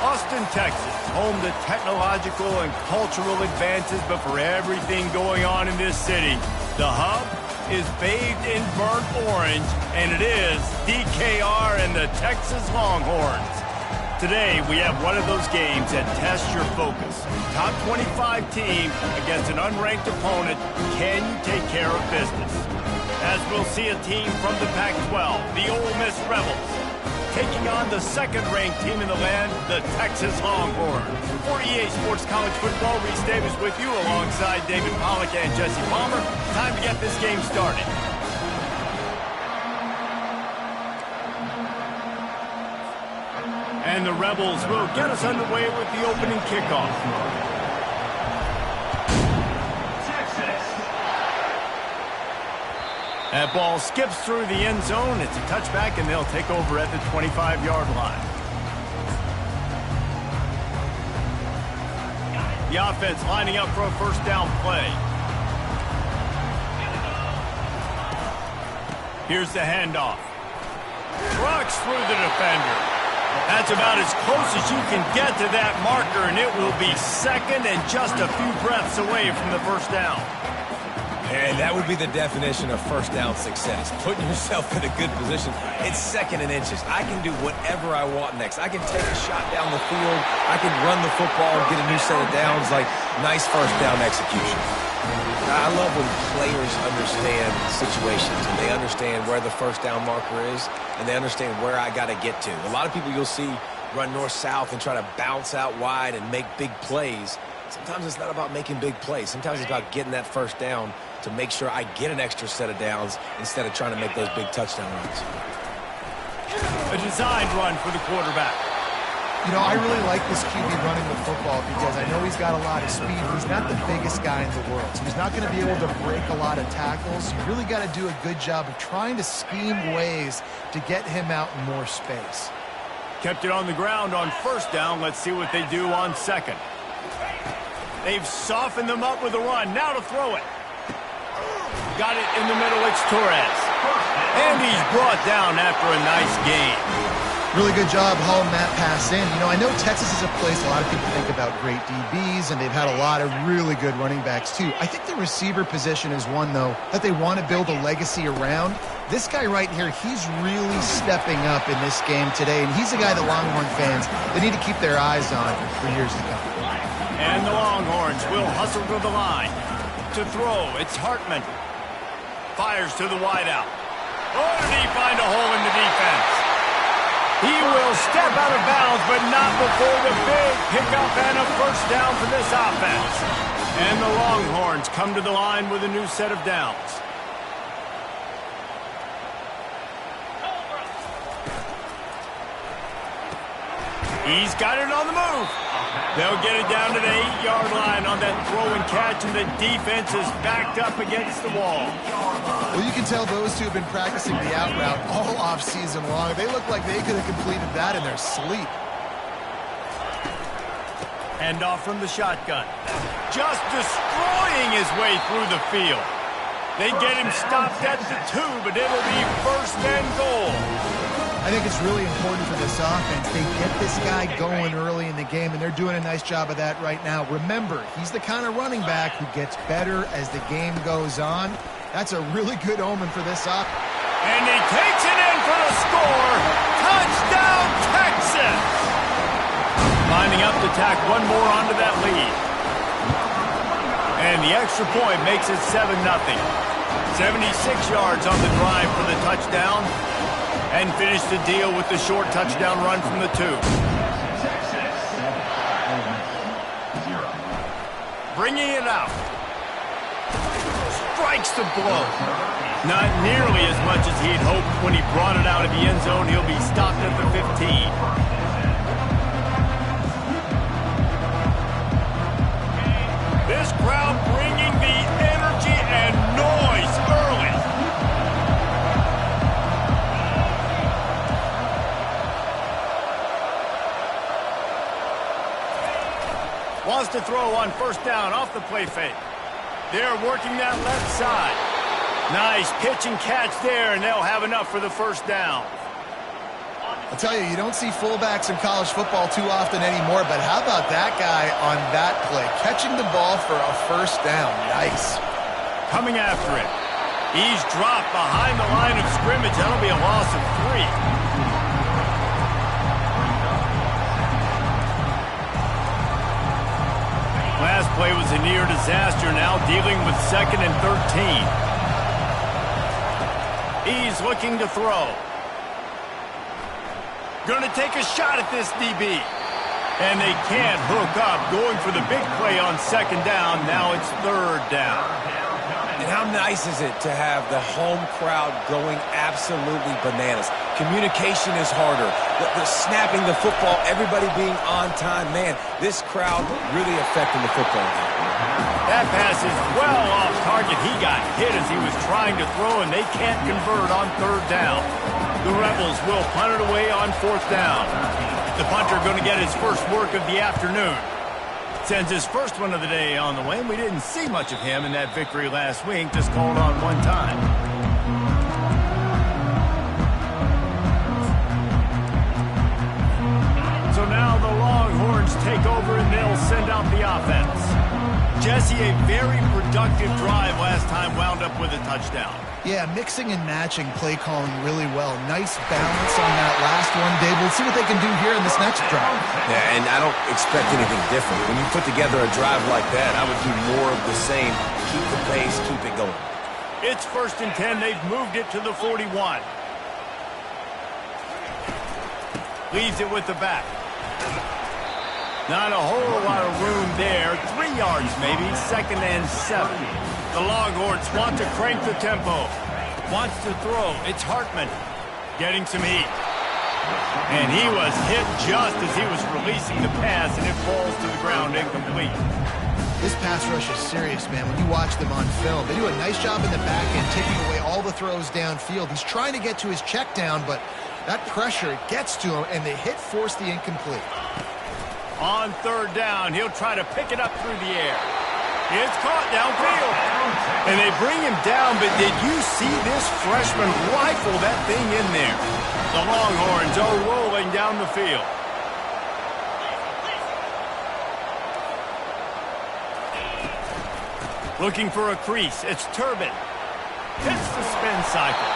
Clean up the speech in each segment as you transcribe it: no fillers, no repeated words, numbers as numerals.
Austin, Texas, home to technological and cultural advances, but for everything going on in this city, the hub is bathed in burnt orange, and it is DKR and the Texas Longhorns. Today, we have one of those games that tests your focus. Top 25 team against an unranked opponent. Can you take care of business? As we'll see a team from the Pac-12, the Ole Miss Rebels, taking on the second-ranked team in the land, the Texas Longhorns. For EA Sports College Football, Reese Davis with you alongside David Pollack and Jesse Palmer. Time to get this game started. And the Rebels will get us underway with the opening kickoff. That ball skips through the end zone. It's a touchback, and they'll take over at the 25-yard line. The offense lining up for a first down play. Here's the handoff. Trucks through the defender. That's about as close as you can get to that marker, and it will be second and just a few breaths away from the first down. And that would be the definition of first down success. Putting yourself in a good position. It's second and inches. I can do whatever I want next. I can take a shot down the field. I can run the football and get a new set of downs. Like, nice first down execution. I love when players understand situations and they understand where the first down marker is and they understand where I got to get to. A lot of people you'll see run north-south and try to bounce out wide and make big plays. Sometimes it's not about making big plays. Sometimes it's about getting that first down to make sure I get an extra set of downs instead of trying to make those big touchdown runs. A designed run for the quarterback. You know, I really like this QB running the football because I know he's got a lot of speed. He's not the biggest guy in the world, so he's not going to be able to break a lot of tackles. You really got to do a good job of trying to scheme ways to get him out in more space. Kept it on the ground on first down. Let's see what they do on second. They've softened them up with a run. Now to throw it. Got it in the middle. It's Torres. And he's brought down after a nice gain. Really good job hauling that pass in. You know, I know Texas is a place a lot of people think about great DBs, and they've had a lot of really good running backs, too. I think the receiver position is one, though, that they want to build a legacy around. This guy right here, he's really stepping up in this game today, and he's the guy that Longhorn fans, they need to keep their eyes on for years to come. And the Longhorns will hustle to the line. To throw, it's Hartman. Fires to the wideout. Oh, did he find a hole in the defense? He will step out of bounds, but not before the big pickup and a first down for this offense. And the Longhorns come to the line with a new set of downs. He's got it on the move. They'll get it down to the 8-yard line on that throw and catch, and the defense is backed up against the wall. Well, you can tell those two have been practicing the out route all off-season long. They look like they could have completed that in their sleep. Handoff from the shotgun. Just destroying his way through the field. They get him stopped at the 2, but it'll be first and goal. I think it's really important for this offense. They get this guy going early in the game, and they're doing a nice job of that right now. Remember, he's the kind of running back who gets better as the game goes on. That's a really good omen for this offense. And he takes it in for the score. Touchdown, Texas! Lining up to tack one more onto that lead. And the extra point makes it 7-0. 76 yards on the drive for the touchdown. And finish the deal with the short touchdown run from the 2. Bringing it out. Strikes the blow. Not nearly as much as he'd hoped when he brought it out of the end zone. He'll be stopped at the 15. This crowd bringing the energy and noise early. Wants to throw on first down off the play fake. They're working that left side. Nice pitch and catch there, and they'll have enough for the first down. I'll tell you, you don't see fullbacks in college football too often anymore, but how about that guy on that play? Catching the ball for a first down. Nice. Coming after it. He's dropped behind the line of scrimmage. That'll be a loss of 3. Last play was a near disaster, now dealing with 2nd and 13. He's looking to throw. Going to take a shot at this DB. And they can't hook up, going for the big play on 2nd down. Now it's 3rd down. And how nice is it to have the home crowd going absolutely bananas? Communication is harder. The snapping the football, everybody being on time. Man, this crowd really affecting the football game. That pass is well off target. He got hit as he was trying to throw, and they can't convert on 3rd down. The Rebels will punt it away on 4th down. The punter going to get his first work of the afternoon. Sends his first one of the day on the way. We didn't see much of him in that victory last week, just called on one time. So now the Longhorns take over and they'll send out the offense. Jesse, a very productive drive last time, wound up with a touchdown. Yeah, mixing and matching play calling really well. Nice balance on that last one, Dave. We'll see what they can do here in this next drive. Yeah, and I don't expect anything different. When you put together a drive like that, I would do more of the same. Keep the pace, keep it going. It's 1st and 10. They've moved it to the 41. Leaves it with the back. Not a whole lot of room there. 3 yards maybe. 2nd and 7. The Longhorns want to crank the tempo. Wants to throw. It's Hartman getting some heat. And he was hit just as he was releasing the pass, and it falls to the ground incomplete. This pass rush is serious, man. When you watch them on film, they do a nice job in the back end, taking away all the throws downfield. He's trying to get to his check down, but that pressure gets to him, and the hit forced the incomplete. On 3rd down, he'll try to pick it up through the air. It's caught downfield. And they bring him down, but did you see this freshman rifle that thing in there? The Longhorns are rolling down the field. Looking for a crease. It's Turbin. Hits the spin cycle.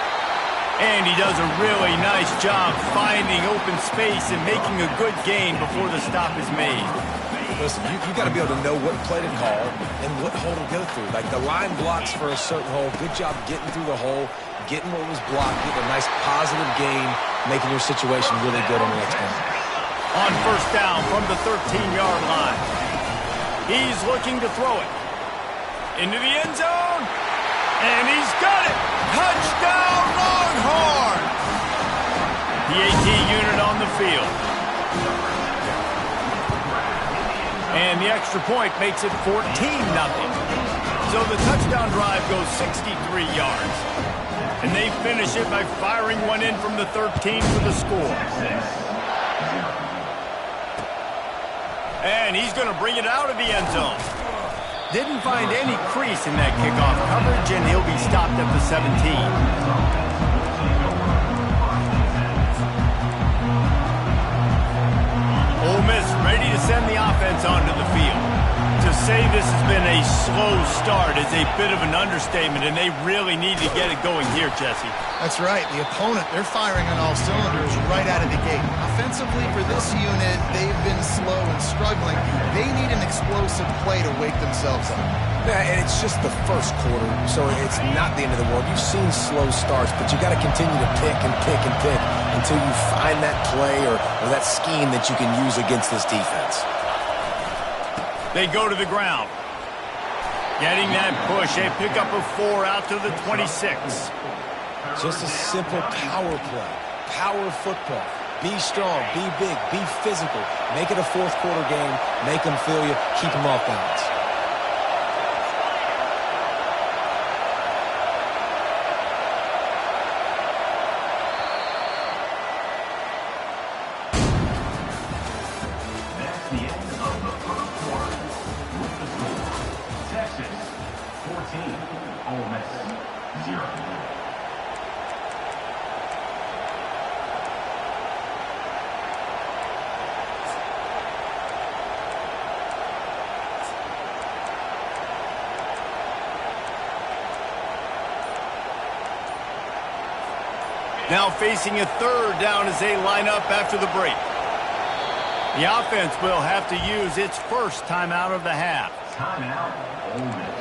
And he does a really nice job finding open space and making a good gain before the stop is made. Listen, you got to be able to know what play to call and what hole to go through. Like the line blocks for a certain hole. Good job getting through the hole, getting what was blocked, getting a nice positive gain, making your situation really good on the next one. On 1st down from the 13-yard line. He's looking to throw it. Into the end zone. And he's got it. Touchdown Longhorns. The AT unit on the field. And the extra point makes it 14-0. So the touchdown drive goes 63 yards. And they finish it by firing one in from the 13 for the score. And he's going to bring it out of the end zone. Didn't find any crease in that kickoff coverage, and he'll be stopped at the 17. Ole Miss ready to send the offense onto the field. To say this has been a slow start is a bit of an understatement, and they really need to get it going here, Jesse. That's right. The opponent, they're firing on all cylinders right out of the gate. Offensively, for this unit, they've been slow and struggling. They need an explosive play to wake themselves up. Yeah, and it's just the first quarter, so it's not the end of the world. You've seen slow starts, but you got to continue to pick and pick and pick until you find that play or that scheme that you can use against this defense. They go to the ground. Getting that push, a pickup of 4 out to the 26. Just a simple power play, power football. Be strong, be big, be physical. Make it a fourth quarter game. Make them feel you. Keep them off balance. Now facing a third down as they line up after the break. The offense will have to use its first timeout of the half. Timeout, Ole Miss.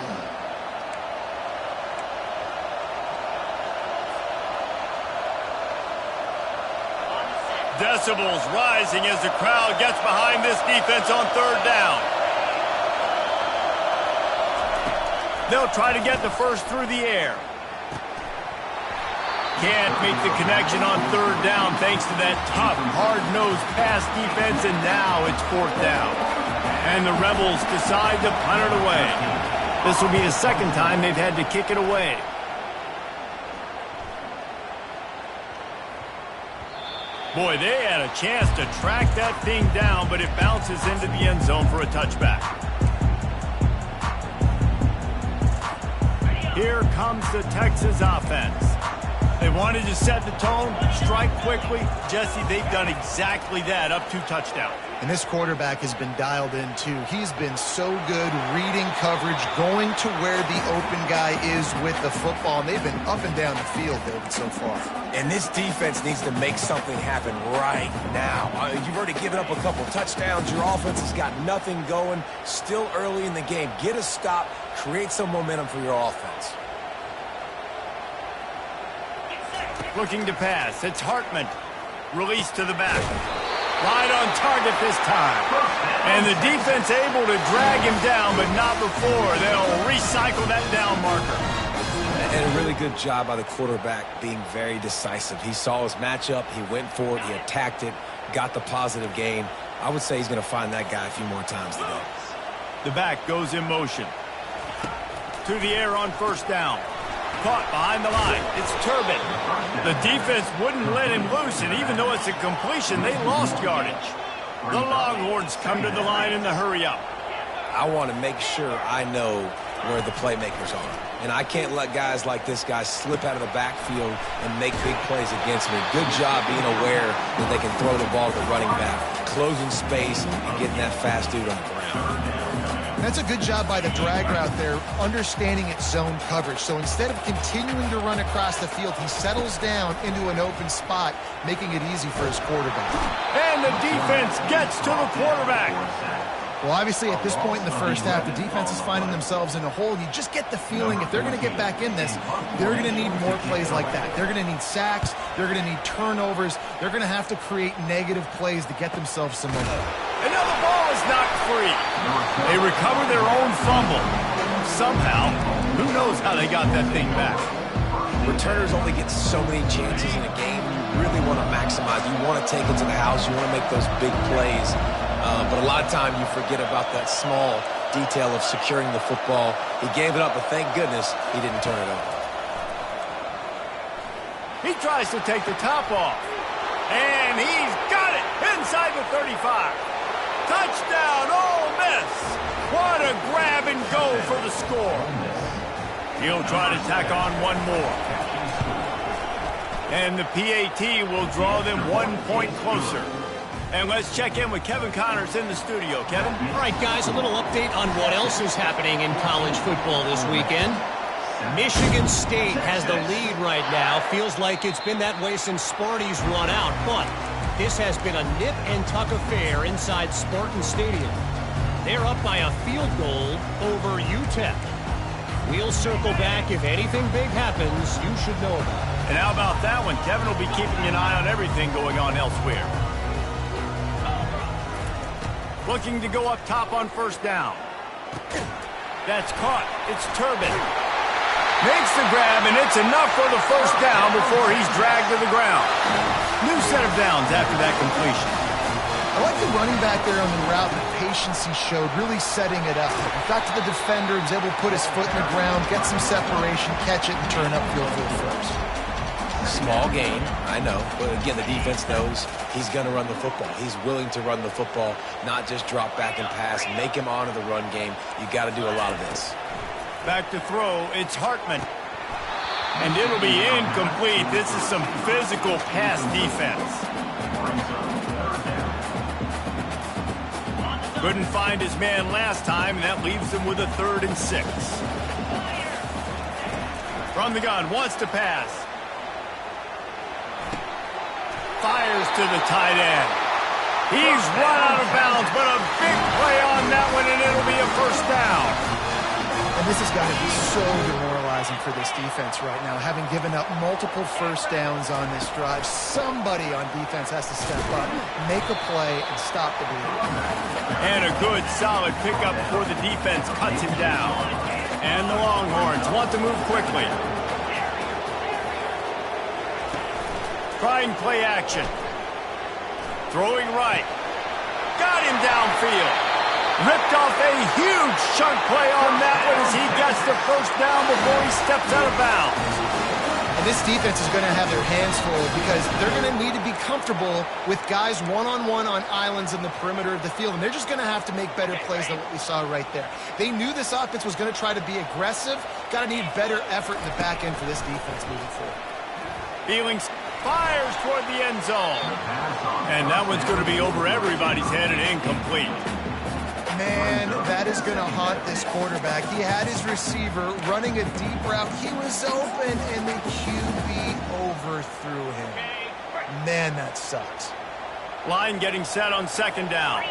Decibels rising as the crowd gets behind this defense on third down. They'll try to get the first through the air. Can't make the connection on third down thanks to that tough, hard-nosed pass defense, and now it's fourth down. And the Rebels decide to punt it away. This will be the second time they've had to kick it away. Boy, they had a chance to track that thing down, but it bounces into the end zone for a touchback. Here comes the Texas offense. They wanted to set the tone, strike quickly. Jesse, they've done exactly that, up 2 touchdowns. And this quarterback has been dialed in, too. He's been so good reading coverage, going to where the open guy is with the football. And they've been up and down the field, David, so far. And this defense needs to make something happen right now. You've already given up a couple touchdowns. Your offense has got nothing going. Still early in the game. Get a stop. Create some momentum for your offense. Looking to pass. It's Hartman. Release to the back. Right on target this time. And the defense able to drag him down, but not before. They'll recycle that down marker. And a really good job by the quarterback being very decisive. He saw his matchup. He went for it. He attacked it. Got the positive gain. I would say he's going to find that guy a few more times today. The back goes in motion. To the air on first down. Caught behind the line. It's Turbin. The defense wouldn't let him loose, and even though it's a completion, they lost yardage. The Longhorns come to the line in the hurry-up. I want to make sure I know where the playmakers are. And I can't let guys like this guy slip out of the backfield and make big plays against me. Good job being aware that they can throw the ball to the running back, closing space, and getting that fast dude on the ground. That's a good job by the drag route there, understanding its zone coverage. So instead of continuing to run across the field, he settles down into an open spot, making it easy for his quarterback. And the defense gets to the quarterback. Well, obviously, at this point in the first half, the defense is finding themselves in a hole. You just get the feeling if they're going to get back in this, they're going to need more plays like that. They're going to need sacks. They're going to need turnovers. They're going to have to create negative plays to get themselves some momentum. And now the ball is knocked free. They recover their own fumble. Somehow, who knows how they got that thing back. Returners only get so many chances in a game. You really want to maximize. You want to take it to the house. You want to make those big plays. But a lot of time you forget about that small detail of securing the football. He gave it up, but thank goodness he didn't turn it over. He tries to take the top off. And he's got it inside the 35. Touchdown, Ole Miss. What a grab and go for the score. He'll try to tack on one more. And the PAT will draw them 1 point closer. And let's check in with Kevin Connors in the studio. Kevin? All right, guys, a little update on what else is happening in college football this weekend. Michigan State has the lead right now. Feels like it's been that way since Sparty's run out, but this has been a nip-and-tuck affair inside Spartan Stadium. They're up by a field goal over UTEP. We'll circle back. If anything big happens, you should know about it. And how about that one? Kevin will be keeping an eye on everything going on elsewhere. Looking to go up top on first down. That's caught. It's Turbin. Makes the grab, and it's enough for the first down before he's dragged to the ground. New set of downs after that completion. I like the running back there on the route, the patience he showed, really setting it up. He got to the defender, was able to put his foot in the ground, get some separation, catch it, and turn upfield for the first. Small gain, I know, but again, the defense knows he's going to run the football. He's willing to run the football, not just drop back and pass, make him honor the run game. You got to do a lot of this. Back to throw, it's Hartman. And it'll be incomplete. This is some physical pass defense. Couldn't find his man last time, and that leaves him with a 3rd and 6. From the gun, wants to pass. to the tight end. He's run out of bounds, but a big play on that one, and it'll be a first down. And this has got to be so demoralizing for this defense right now, having given up multiple first downs on this drive. Somebody on defense has to step up, make a play, and stop the bleeding. And a good, solid pickup before the defense cuts him down. And the Longhorns want to move quickly. Trying play action. Throwing right. Got him downfield. Ripped off a huge chunk play on that one as he gets the first down before he steps out of bounds. And this defense is going to have their hands full because they're going to need to be comfortable with guys one-on-one on islands in the perimeter of the field. And they're just going to have to make better plays than what we saw right there. They knew this offense was going to try to be aggressive. Got to need better effort in the back end for this defense moving forward. Feelings fires toward the end zone. And that one's going to be over everybody's head and incomplete. Man, that is going to haunt this quarterback. He had his receiver running a deep route. He was open, and the QB overthrew him. Man, that sucks. Line getting set on second down.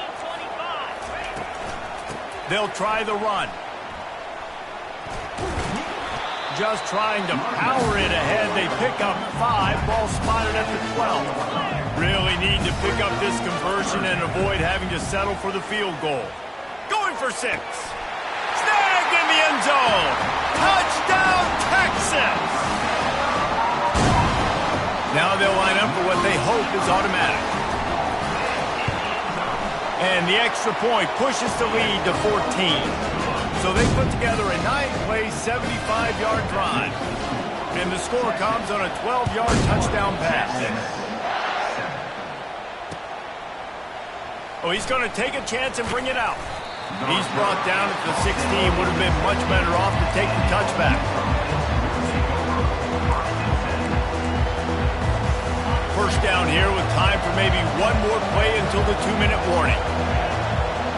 They'll try the run. Just trying to power it ahead. They pick up 5. Ball spotted at the 12. Really need to pick up this conversion and avoid having to settle for the field goal. Going for 6. Snagged in the end zone. Touchdown, Texas! Now they'll line up for what they hope is automatic. And the extra point pushes the lead to 14. So they put together a 9-play, 75-yard drive. And the score comes on a 12-yard touchdown pass. Oh, he's going to take a chance and bring it out. He's brought down at the 16. Would have been much better off to take the touchback. First down here with time for maybe one more play until the 2-minute warning.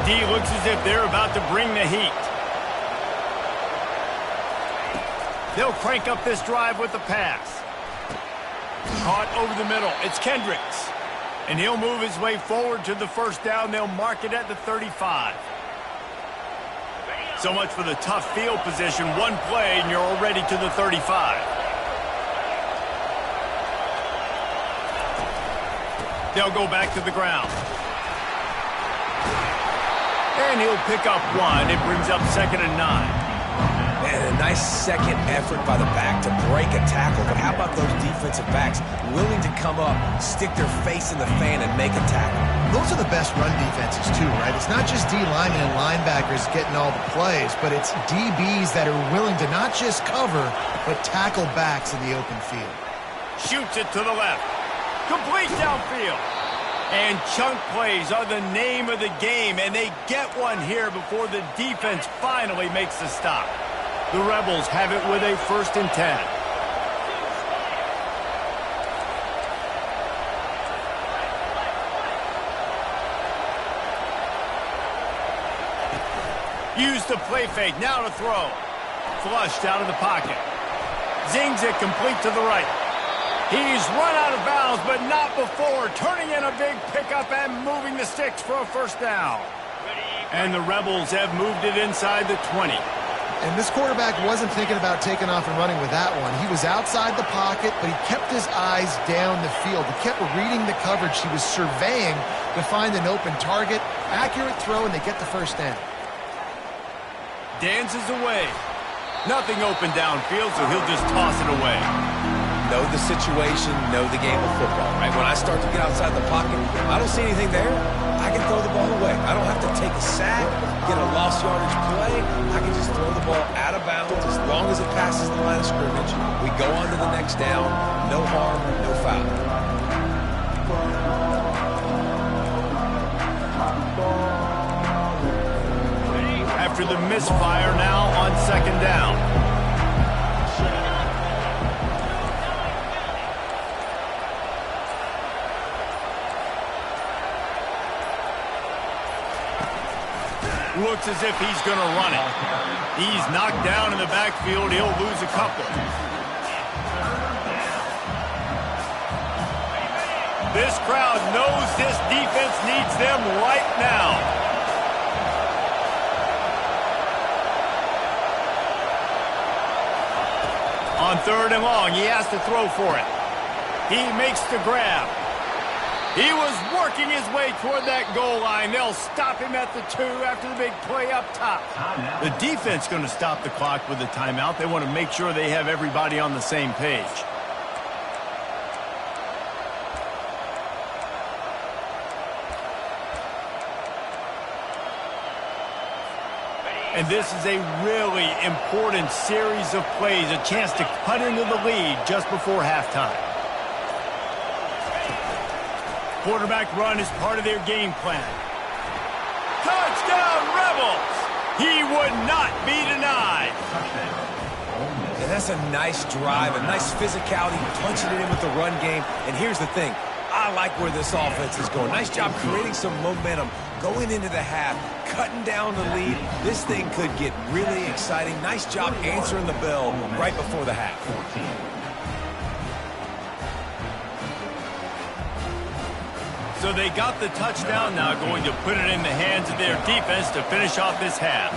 D looks as if they're about to bring the heat. They'll crank up this drive with the pass. Caught over the middle. It's Kendricks. And he'll move his way forward to the first down. They'll mark it at the 35. So much for the tough field position. One play and you're already to the 35. They'll go back to the ground. And he'll pick up 1. It brings up 2nd and 9. And a nice second effort by the back to break a tackle. But how about those defensive backs willing to come up, stick their face in the fan, and make a tackle? Those are the best run defenses, too, right? It's not just D linemen and linebackers getting all the plays, but it's DBs that are willing to not just cover, but tackle backs in the open field. Shoots it to the left. Complete downfield. And chunk plays are the name of the game, and they get one here before the defense finally makes the stop. The Rebels have it with a 1st and 10. Use the play fake, now to throw. Flushed out of the pocket. Zings it complete to the right. He's run out of bounds, but not before turning in a big pickup and moving the sticks for a first down. And the Rebels have moved it inside the 20. And this quarterback wasn't thinking about taking off and running with that one. He was outside the pocket, but he kept his eyes down the field. He kept reading the coverage. He was surveying to find an open target. Accurate throw, and they get the first down. Dances away. Nothing open downfield, so he'll just toss it away. Know the situation, know the game of football, right? When I start to get outside the pocket, I don't see anything there, I can throw the ball away. I don't have to take a sack, get a lost yardage play. I can just throw the ball out of bounds as long as it passes the line of scrimmage. We go on to the next down. No harm, no foul. After the misfire now on 2nd down. Looks as if he's going to run it. He's knocked down in the backfield. He'll lose a couple. This crowd knows this defense needs them right now. On 3rd and long, he has to throw for it. He makes the grab. He was working his way toward that goal line. They'll stop him at the 2 after the big play up top. The defense going to stop the clock with a timeout. They want to make sure they have everybody on the same page. And this is a really important series of plays, a chance to cut into the lead just before halftime. Quarterback run is part of their game plan. Touchdown, Rebels! He would not be denied. And that's a nice drive, a nice physicality, punching it in with the run game. And here's the thing. I like where this offense is going. Nice job creating some momentum going into the half, cutting down the lead. This thing could get really exciting. Nice job answering the bell right before the half. So they got the touchdown now, going to put it in the hands of their defense to finish off this half.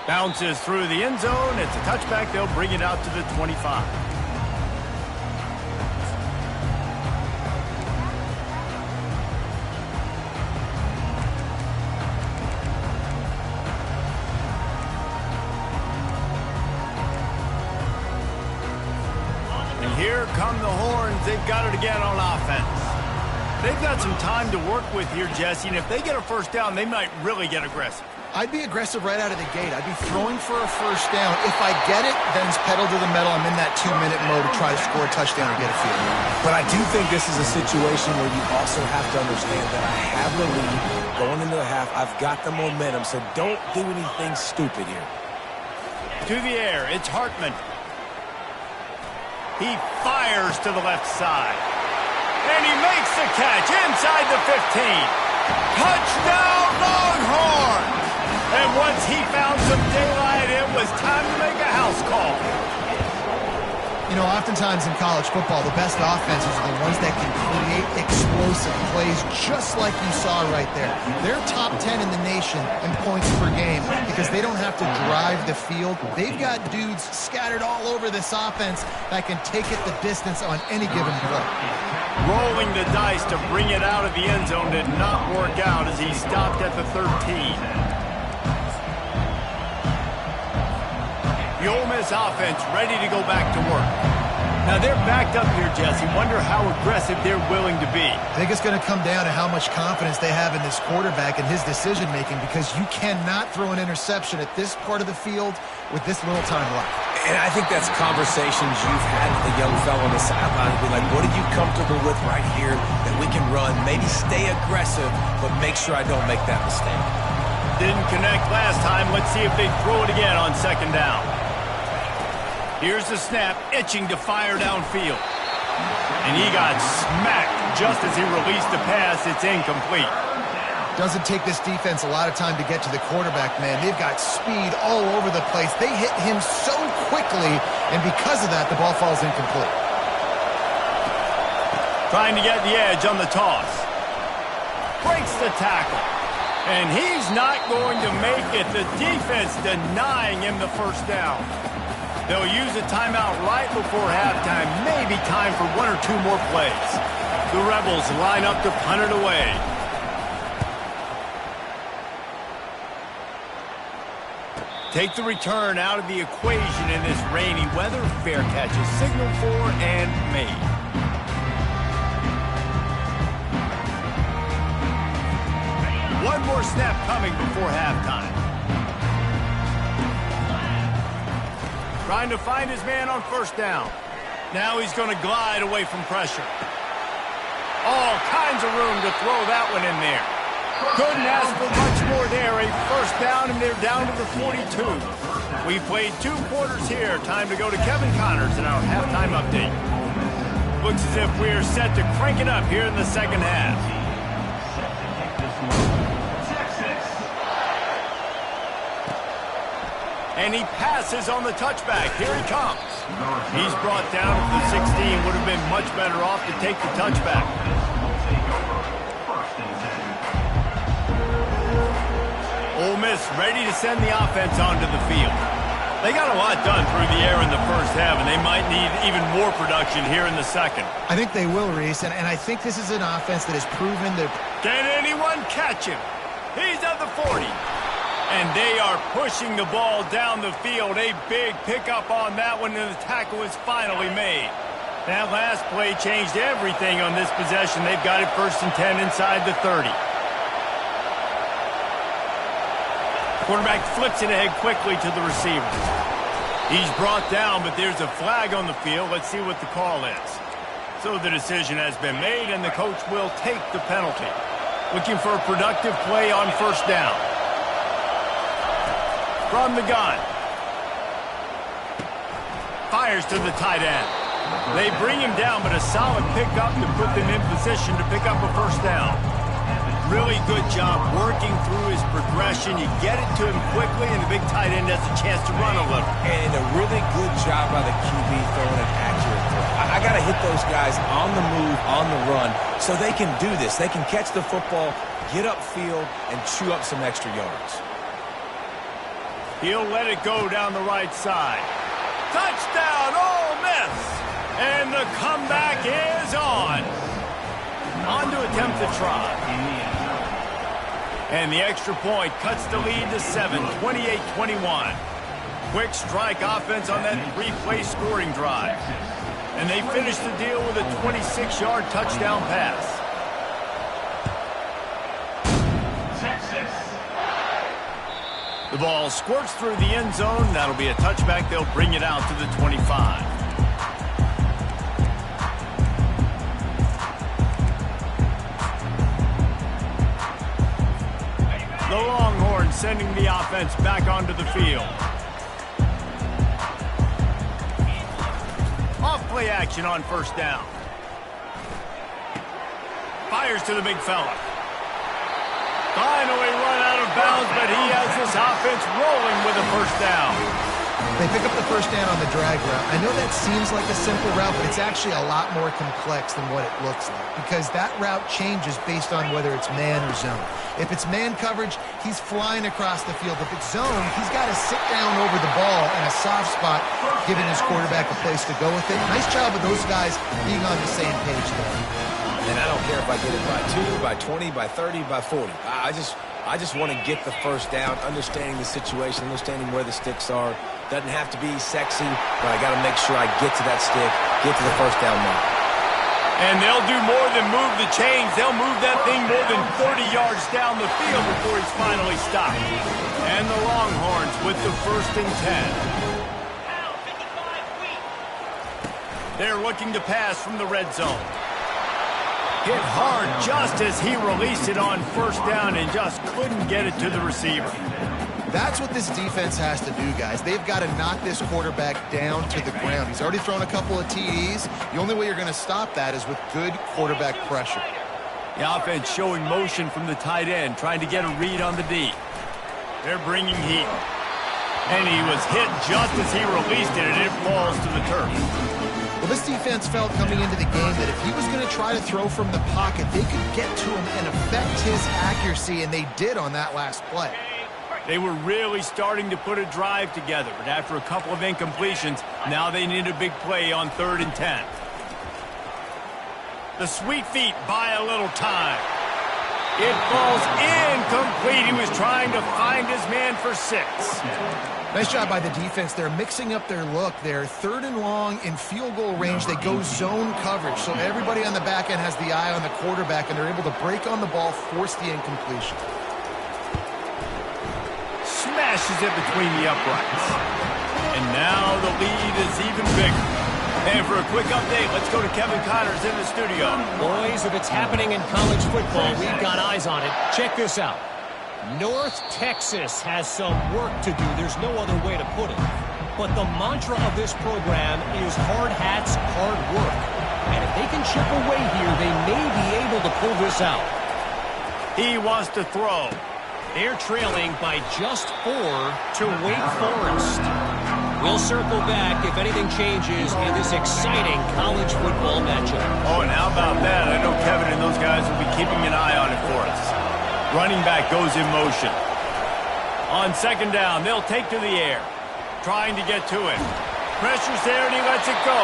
Bounces through the end zone. It's a touchback. They'll bring it out to the 25. And here come the horns. They've got it again on offense. They've got some time to work with here, Jesse, and if they get a first down, they might really get aggressive. I'd be aggressive right out of the gate. I'd be throwing for a first down. If I get it, then it's pedal to the metal. I'm in that 2-minute mode to try to score a touchdown or get a field goal. But I do think this is a situation where you also have to understand that I have the lead going into the half. I've got the momentum, so don't do anything stupid here. To the air, it's Hartman. He fires to the left side. And he makes the catch inside the 15. Touchdown, Longhorns! And once he found some daylight, it was time to make a house call. You know, oftentimes in college football, the best offenses are the ones that can create explosive plays, just like you saw right there. They're top 10 in the nation in points per game because they don't have to drive the field. They've got dudes scattered all over this offense that can take it the distance on any given play. Rolling the dice to bring it out of the end zone did not work out as he stopped at the 13. The Ole Miss offense ready to go back to work. Now they're backed up here, Jesse. Wonder how aggressive they're willing to be. I think it's going to come down to how much confidence they have in this quarterback and his decision-making, because you cannot throw an interception at this part of the field with this little time left. And I think that's conversations you've had with the young fellow on the sideline. Be like, what are you comfortable with right here that we can run? Maybe stay aggressive, but make sure I don't make that mistake. Didn't connect last time. Let's see if they throw it again on 2nd down. Here's the snap, itching to fire downfield. And he got smacked just as he released the pass. It's incomplete. Doesn't take this defense a lot of time to get to the quarterback, man. They've got speed all over the place. They hit him so quickly, and because of that, the ball falls incomplete. Trying to get the edge on the toss. Breaks the tackle. And he's not going to make it. The defense denying him the first down. They'll use a timeout right before halftime. Maybe time for 1 or 2 more plays. The Rebels line up to punt it away. Take the return out of the equation in this rainy weather. Fair catch is signaled for and made. One more snap coming before halftime. Trying to find his man on 1st down. Now he's going to glide away from pressure. All kinds of room to throw that one in there. Couldn't ask for much more there. A 1st down, and they're down to the 42. We played 2 quarters here. Time to go to Kevin Connors in our halftime update. Looks as if we're set to crank it up here in the 2nd half. And he passes on the touchback. Here he comes. He's brought down to the 16. Would have been much better off to take the touchback. Ole Miss ready to send the offense onto the field. They got a lot done through the air in the first half, and they might need even more production here in the second. I think they will, Reese, and I think this is an offense that has proven that... Can anyone catch him? He's at the 40. And they are pushing the ball down the field. A big pickup on that one, and the tackle is finally made. That last play changed everything on this possession. They've got it 1st and 10 inside the 30. Quarterback flips it ahead quickly to the receiver. He's brought down, but there's a flag on the field. Let's see what the call is. So the decision has been made, and the coach will take the penalty. Looking for a productive play on 1st down. From the gun. Fires to the tight end. They bring him down, but a solid pickup to put them in position to pick up a 1st down. Really good job working through his progression. You get it to him quickly, and the big tight end has a chance to run a little. And a really good job by the QB throwing an accurate throw. I got to hit those guys on the move, on the run, so they can do this. They can catch the football, get upfield, and chew up some extra yards. He'll let it go down the right side. Touchdown, Ole Miss! And the comeback is on. On to attempt the try. And the extra point cuts the lead to 7, 28-21. Quick strike offense on that 3-play scoring drive. And they finish the deal with a 26-yard touchdown pass. The ball squirts through the end zone. That'll be a touchback. They'll bring it out to the 25. The Longhorns sending the offense back onto the field. Off-play action on 1st down. Fires to the big fella. Finally run out of bounds, but he has this offense rolling with a 1st down. They pick up the 1st down on the drag route. I know that seems like a simple route, but it's actually a lot more complex than what it looks like, because that route changes based on whether it's man or zone. If it's man coverage, he's flying across the field. If it's zone, he's got to sit down over the ball in a soft spot, giving his quarterback a place to go with it. Nice job of those guys being on the same page there. And I don't care if I get it by 2, by 20, by 30, by 40. I just want to get the 1st down, understanding the situation, understanding where the sticks are. Doesn't have to be sexy, but I got to make sure I get to that stick, get to the 1st down mark. And they'll do more than move the chains. They'll move that thing more than 30 yards down the field before he's finally stopped. And the Longhorns with the 1st and 10. They're looking to pass from the red zone. Hit hard just as he released it on 1st down and just couldn't get it to the receiver. That's what this defense has to do, guys. They've got to knock this quarterback down to the ground. He's already thrown a couple of TDs. The only way you're going to stop that is with good quarterback pressure. The offense showing motion from the tight end, trying to get a read on the D. They're bringing heat. And he was hit just as he released it, and it falls to the turf. Well, this defense felt coming into the game that if he was going to try to throw from the pocket, they could get to him and affect his accuracy, and they did on that last play. They were really starting to put a drive together, but after a couple of incompletions, now they need a big play on 3rd and 10. The sweet feet buy a little time. It falls incomplete. He was trying to find his man for 6. Nice job by the defense. They're mixing up their look there. 3rd and long in field goal range. They go zone coverage, so everybody on the back end has the eye on the quarterback, and they're able to break on the ball, force the incompletion. Smashes it between the uprights. And now the lead is even bigger. And for a quick update, let's go to Kevin Connors in the studio. Boys, if it's happening in college football, we've got eyes on it. Check this out. North Texas has some work to do. There's no other way to put it. But the mantra of this program is hard hats, hard work. And if they can chip away here, they may be able to pull this out. He wants to throw. They're trailing by just 4 to Wake Forest. We'll circle back if anything changes in this exciting college football matchup. Oh, and how about that? I know Kevin and those guys will be keeping an eye on it for us. Running back goes in motion. On second down, they'll take to the air. Trying to get to it. Pressure's there, and he lets it go.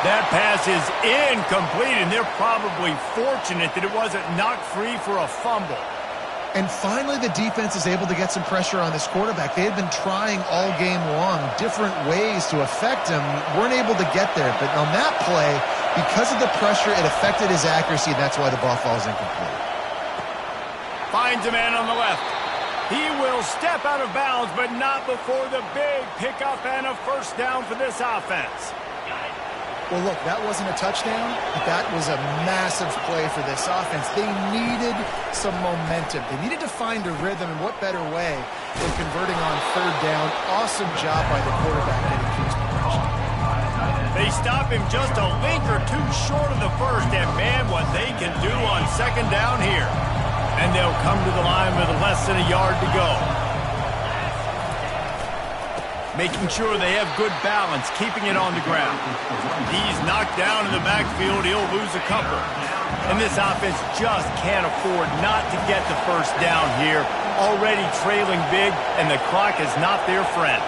That pass is incomplete, and they're probably fortunate that it wasn't knocked free for a fumble. And finally, the defense is able to get some pressure on this quarterback. They had been trying all game long different ways to affect him. Weren't able to get there. But on that play, because of the pressure, it affected his accuracy, and that's why the ball falls incomplete. Finds a man on the left. He will step out of bounds, but not before the big pickup and a first down for this offense. Well, look, that wasn't a touchdown, but that was a massive play for this offense. They needed some momentum. They needed to find a rhythm, and what better way than converting on third down. Awesome job by the quarterback getting to his position. They stop him just a link or two short of the first, and man, what they can do on second down here. And they'll come to the line with less than a yard to go. Making sure they have good balance, keeping it on the ground. He's knocked down in the backfield. He'll lose a couple. And this offense just can't afford not to get the first down here. Already trailing big, and the clock is not their friend.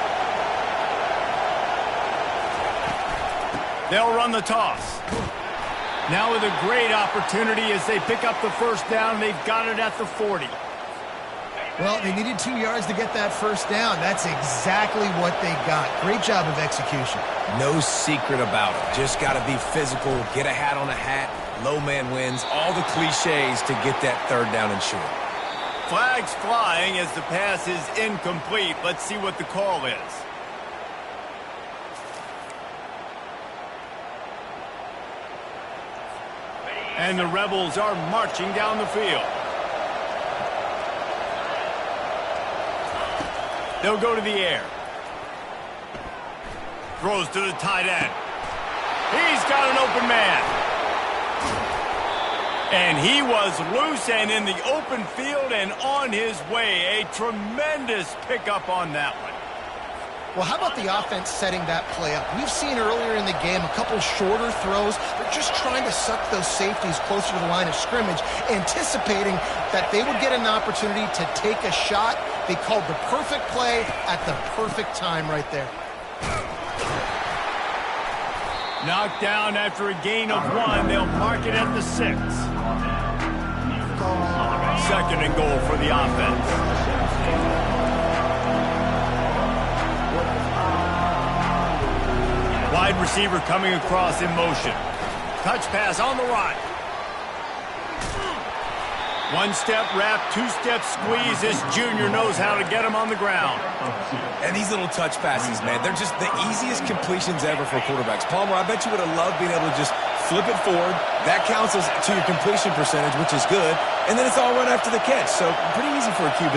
They'll run the toss. Now with a great opportunity as they pick up the first down. They've got it at the 40. Well, they needed 2 yards to get that first down. That's exactly what they got. Great job of execution. No secret about it. Just got to be physical, get a hat on a hat, low man wins, all the cliches to get that third down and short. Flags flying as the pass is incomplete. Let's see what the call is. And the Rebels are marching down the field. They'll go to the air. Throws to the tight end. He's got an open man. And he was loose and in the open field and on his way. A tremendous pickup on that one. Well, how about the offense setting that play up? We've seen earlier in the game a couple shorter throws. They're just trying to suck those safeties closer to the line of scrimmage, anticipating that they would get an opportunity to take a shot. They called the perfect play at the perfect time right there. Knocked down after a gain of 1. They'll mark it at the 6. Second and goal for the offense. Wide receiver coming across in motion. Touch pass on the right. One-step wrap, two-step squeeze. This junior knows how to get him on the ground. And these little touch passes, man, they're just the easiest completions ever for quarterbacks. Palmer, I bet you would have loved being able to just flip it forward. That counts as to your completion percentage, which is good. And then it's all run after the catch, so pretty easy for a QB.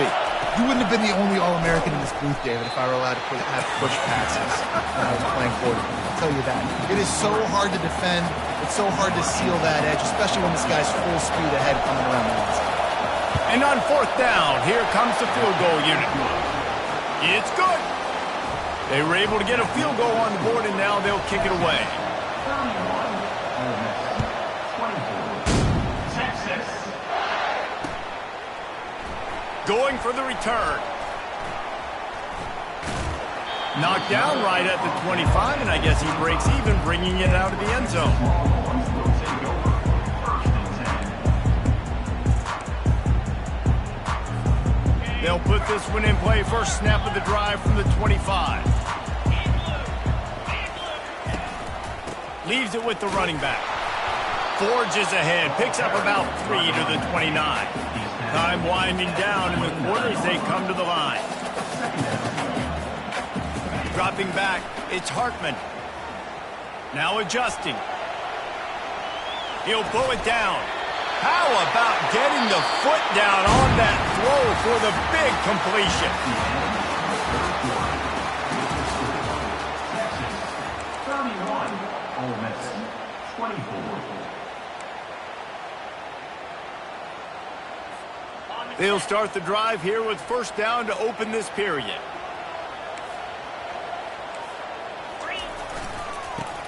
You wouldn't have been the only All-American in this booth, David, if I were allowed to have push passes when I was playing quarterback. I'll tell you that. It is so hard to defend. It's so hard to seal that edge, especially when this guy's full speed ahead coming around the outside. And on fourth down, here comes the field goal unit. It's good. They were able to get a field goal on the board, and now they'll kick it away. Going for the return. Knocked down right at the 25, and I guess he breaks even, bringing it out of the end zone. They'll put this one in play. First snap of the drive from the 25. Leaves it with the running back. Forges ahead. Picks up about 3 to the 29. Time winding down in the quarter as they come to the line. Dropping back, it's Hartman. Now adjusting. He'll pull it down. How about getting the foot down on that throw for the big completion? 31, Ole Miss, 24. They'll start the drive here with first down to open this period.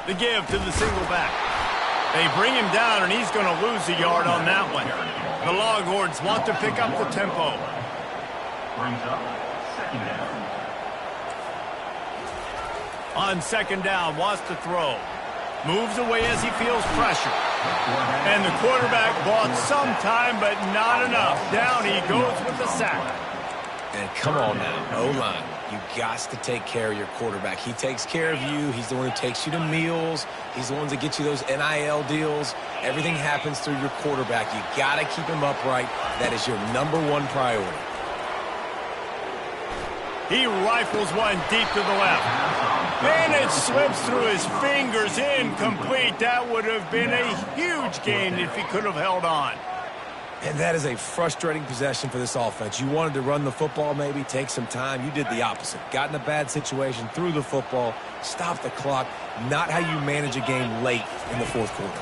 The give to the single back. They bring him down, and he's going to lose a yard on that one. The Longhorns want to pick up the tempo. Brings up second down. On second down, wants to throw. Moves away as he feels pressure. And the quarterback bought some time, but not enough. Down he goes with the sack. And come on now, O-line. You got to take care of your quarterback. He takes care of you. He's the one who takes you to meals. He's the one that gets you those NIL deals. Everything happens through your quarterback. You got to keep him upright. That is your #1 priority. He rifles one deep to the left. And it slips through his fingers, incomplete. That would have been a huge gain if he could have held on. And that is a frustrating possession for this offense. You wanted to run the football, maybe take some time. You did the opposite. Got in a bad situation, threw the football, stopped the clock. Not how you manage a game late in the fourth quarter.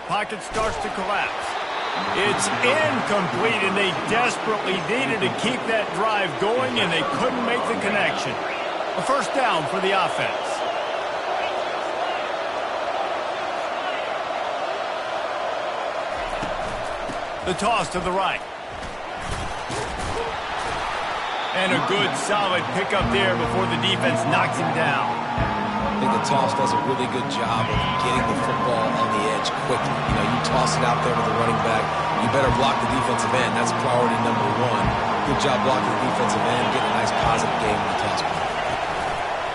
Pocket starts to collapse. It's incomplete, and they desperately needed to keep that drive going, and they couldn't make the connection. A first down for the offense. The toss to the right. And a good, solid pickup there before the defense knocks him down. I think the toss does a really good job of getting the football on the edge quickly. You know, you toss it out there with the running back, you better block the defensive end. That's priority #1. Good job blocking the defensive end, getting a nice positive game in the toss.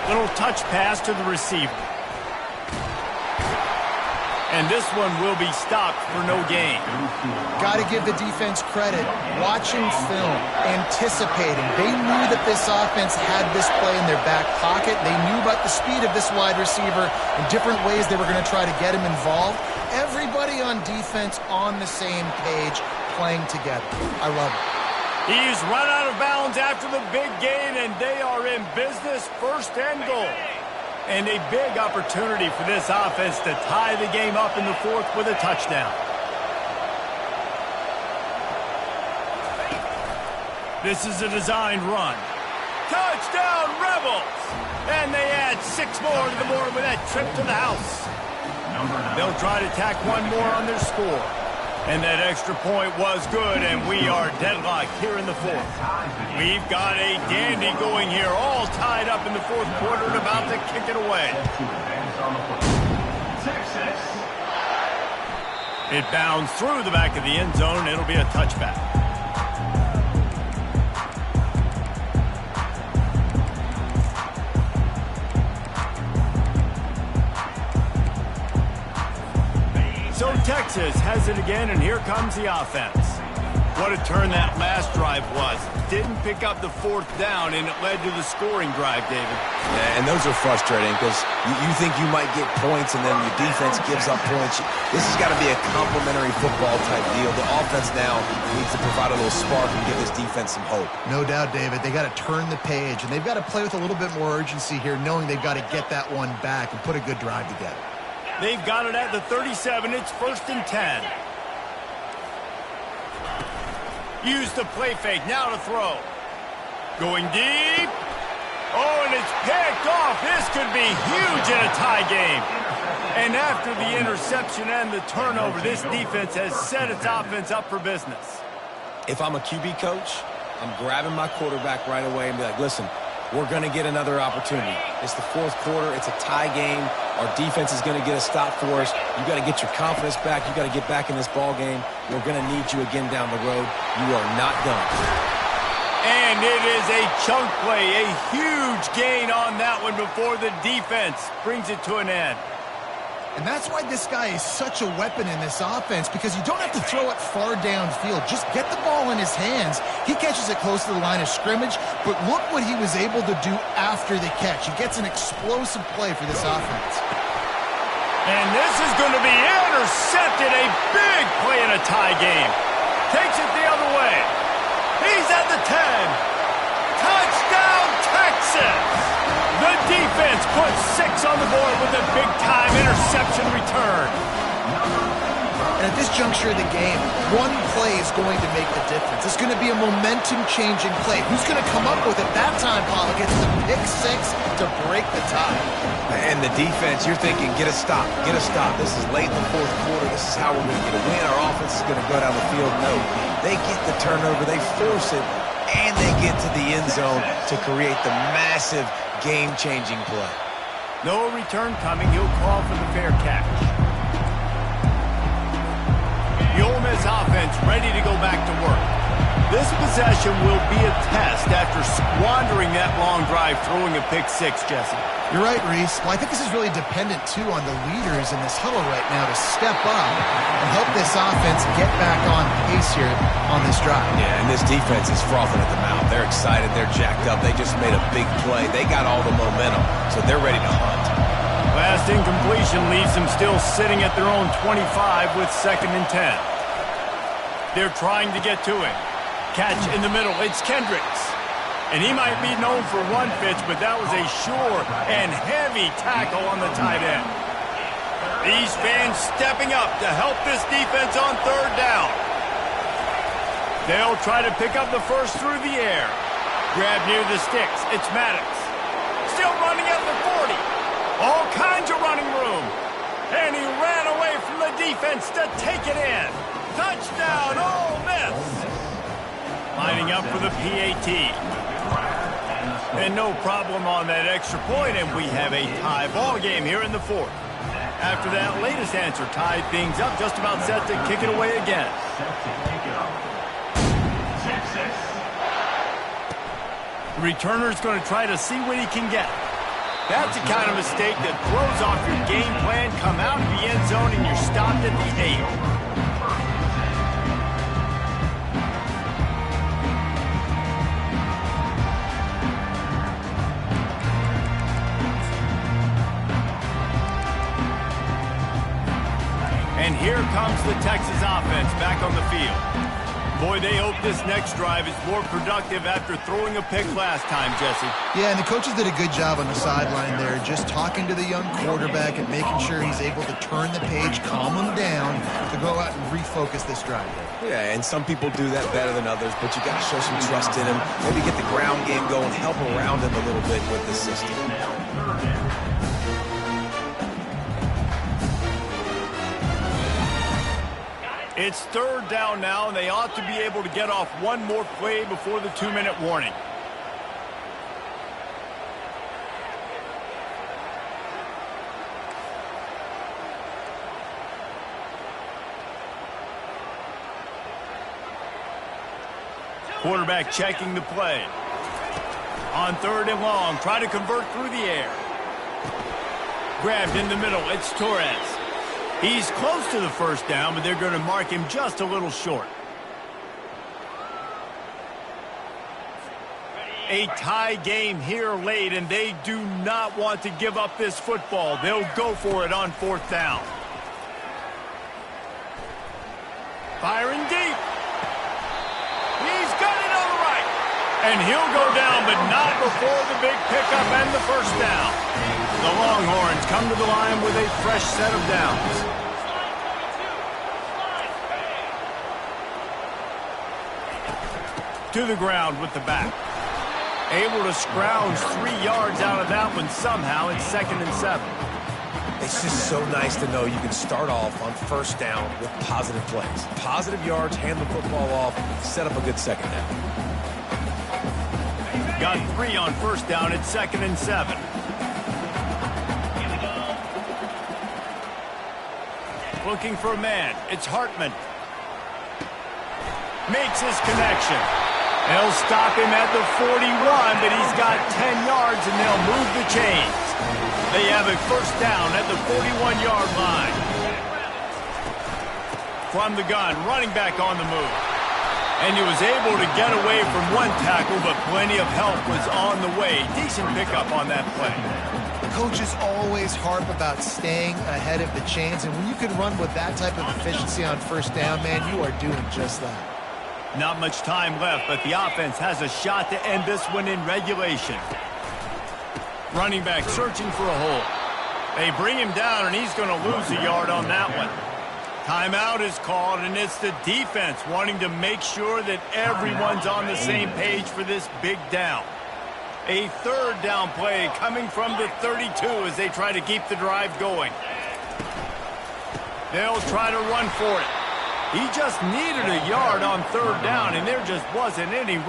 Little touch pass to the receiver. And this one will be stopped for no gain. Got to give the defense credit. Watching film, anticipating. They knew that this offense had this play in their back pocket. They knew about the speed of this wide receiver and different ways they were going to try to get him involved. Everybody on defense on the same page, playing together. I love it. He's run out of bounds after the big gain, and they are in business, first and goal. And a big opportunity for this offense to tie the game up in the fourth with a touchdown. This is a designed run. Touchdown, Rebels! And they add 6 more to the board with that trip to the house. They'll try to tack one more on their score. And that extra point was good, and we are deadlocked here in the fourth. We've got a dandy going here, all tied up in the fourth quarter and about to kick it away. It bounds through the back of the end zone. It'll be a touchback. So Texas has it again, and here comes the offense. What a turn that last drive was. Didn't pick up the fourth down, and it led to the scoring drive, David. Yeah, and those are frustrating because you think you might get points, and then your defense gives up points. This has got to be a complementary football type deal. The offense now needs to provide a little spark and give this defense some hope. No doubt, David. They got to turn the page, and they've got to play with a little bit more urgency here, knowing they've got to get that one back and put a good drive together. They've got it at the 37. It's first and 10. Use the play fake. Now to throw. Going deep. Oh, and it's picked off. This could be huge in a tie game. And after the interception and the turnover, this defense has set its offense up for business. If I'm a QB coach, I'm grabbing my quarterback right away and be like, listen, we're going to get another opportunity. It's the fourth quarter. It's a tie game. Our defense is going to get a stop for us. You got to get your confidence back. You got to get back in this ball game. We're going to need you again down the road. You are not done. And it is a chunk play, a huge gain on that one before the defense brings it to an end. And that's why this guy is such a weapon in this offense, because you don't have to throw it far downfield. Just get the ball in his hands. He catches it close to the line of scrimmage, but look what he was able to do after the catch. He gets an explosive play for this offense. And this is going to be intercepted. A big play in a tie game. Takes it the other way. He's at the 10. Touchdown, Texas! The defense puts 6 on the board with a big-time interception return. And at this juncture of the game, one play is going to make the difference. It's going to be a momentum-changing play. Who's going to come up with it that time, Paul? Gets the pick six to break the tie. And the defense, you're thinking, get a stop, get a stop. This is late in the fourth quarter. This is how we're going to get a win. Our offense is going to go down the field. No, they get the turnover, they force it, and they get to the end zone to create the massive game-changing play. No return coming. He'll call for the fair catch. The Ole Miss offense ready to go back to work. This possession will be a test after squandering that long drive throwing a pick six, Jesse. You're right, Reese. Well, I think this is really dependent, too, on the leaders in this huddle right now to step up and help this offense get back on pace here on this drive. Yeah, and this defense is frothing at the mouth. They're excited. They're jacked up. They just made a big play. They got all the momentum, so they're ready to hunt. Last incompletion leaves them still sitting at their own 25 with 2nd and 10. They're trying to get to him. Catch in the middle. It's Kendricks. And he might be known for run fits, but that was a sure and heavy tackle on the tight end. These fans stepping up to help this defense on 3rd down. They'll try to pick up the first through the air. Grab near the sticks. It's Maddox. Still running at the 40. All kinds of running room. And he ran away from the defense to take it in. Touchdown, Ole Miss. Lining up for the PAT. And no problem on that extra point, and we have a tie ball game here in the 4th. After that latest answer tied things up, just about set to kick it away again. The returner's going to try to see what he can get. That's the kind of mistake that throws off your game plan. Come out of the end zone and you're stopped at the 8. And here comes the Texas offense back on the field. Boy, they hope this next drive is more productive after throwing a pick last time, Jesse. Yeah, and the coaches did a good job on the sideline there, just talking to the young quarterback and making sure he's able to turn the page, calm him down, to go out and refocus this drive. Yeah, and some people do that better than others, but you got to show some trust in him. Maybe get the ground game going, help around him a little bit with the system. It's 3rd down now, and they ought to be able to get off one more play before the 2-minute warning. Quarterback checking the play. On 3rd and long, try to convert through the air. Grabbed in the middle, it's Torres. He's close to the 1st down, but they're going to mark him just a little short. A tie game here late, and they do not want to give up this football. They'll go for it on 4th down. Firing deep. He's got it on the right. And he'll go down, but not before the big pickup and the 1st down. The Longhorns come to the line with a fresh set of downs. To the ground with the back. Able to scrounge 3 yards out of that one somehow. It's 2nd and 7. It's just so nice to know you can start off on 1st down with positive plays. Positive yards, hand the football off, set up a good 2nd down. Got 3 on 1st down. It's 2nd and 7. Looking for a man. It's Hartman. Makes his connection. They'll stop him at the 41, but he's got 10 yards, and they'll move the chains. They have a 1st down at the 41-yard line. From the gun, running back on the move. And he was able to get away from one tackle, but plenty of help was on the way. Decent pickup on that play. Coaches always harp about staying ahead of the chains, and when you can run with that type of efficiency on 1st down, man, you are doing just that. Not much time left, but the offense has a shot to end this one in regulation. Running back searching for a hole. They bring him down, and he's going to lose a yard on that one. Timeout is called, and it's the defense wanting to make sure that everyone's on the same page for this big down. A third down play coming from the 32 as they try to keep the drive going. They'll try to run for it. He just needed a yard on third down, and there just wasn't any.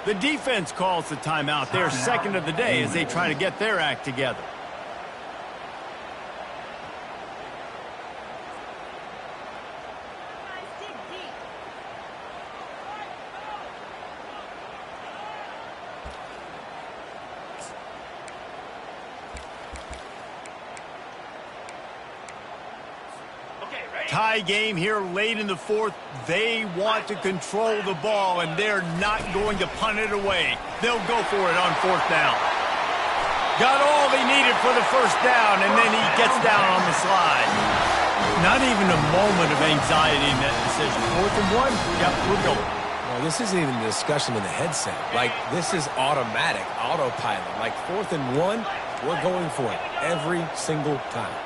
The defense calls the timeout, their second of the day, as they try to get their act together. Tie game here late in the fourth. They want to control the ball, and they're not going to punt it away. They'll go for it on fourth down. Got all they needed for the first down, and then he gets down on the slide. Not even a moment of anxiety in that decision. 4th and 1, yep, we're going. Well, this isn't even a discussion in the headset. Like, this is automatic, autopilot. Like, 4th and 1, we're going for it every single time.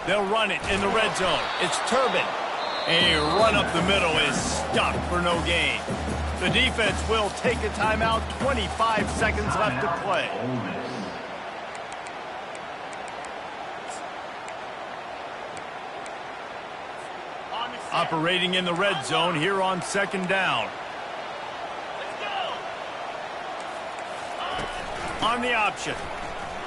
They'll run it in the red zone. It's Turbin. A run up the middle is stopped for no gain. The defense will take a timeout. 25 seconds left to play. Operating in the red zone here on second down. On the option.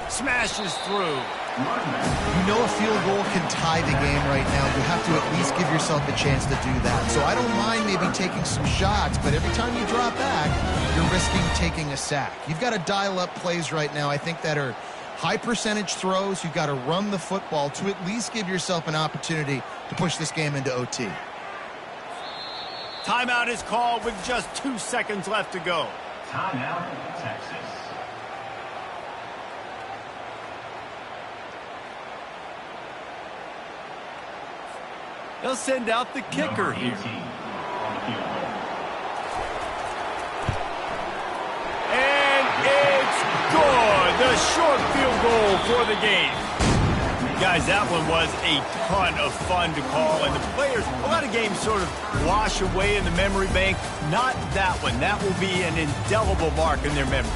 Smashes through. You know a field goal can tie the game right now. You have to at least give yourself a chance to do that. So I don't mind maybe taking some shots, but every time you drop back, you're risking taking a sack. You've got to dial up plays right now, I think, that are high percentage throws. You've got to run the football to at least give yourself an opportunity to push this game into OT. Timeout is called with just 2 seconds left to go. Timeout, Texas. They'll send out the kicker here. And it's good. The short field goal for the game. Guys, that one was a ton of fun to call. And the players, a lot of games sort of wash away in the memory bank. Not that one. That will be an indelible mark in their memory.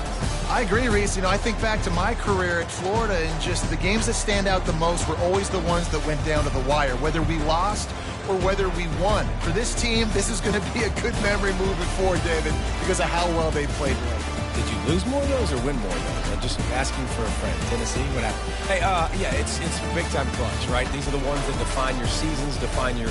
I agree, Reese. You know, I think back to my career at Florida, and just the games that stand out the most were always the ones that went down to the wire, whether we lost or whether we won. For this team, this is going to be a good memory moving forward, David, because of how well they played late. Did you lose more of those or win more of those? I'm just asking for a friend. Tennessee, what happened? Hey, yeah, it's big-time clutch, right? These are the ones that define your seasons, define your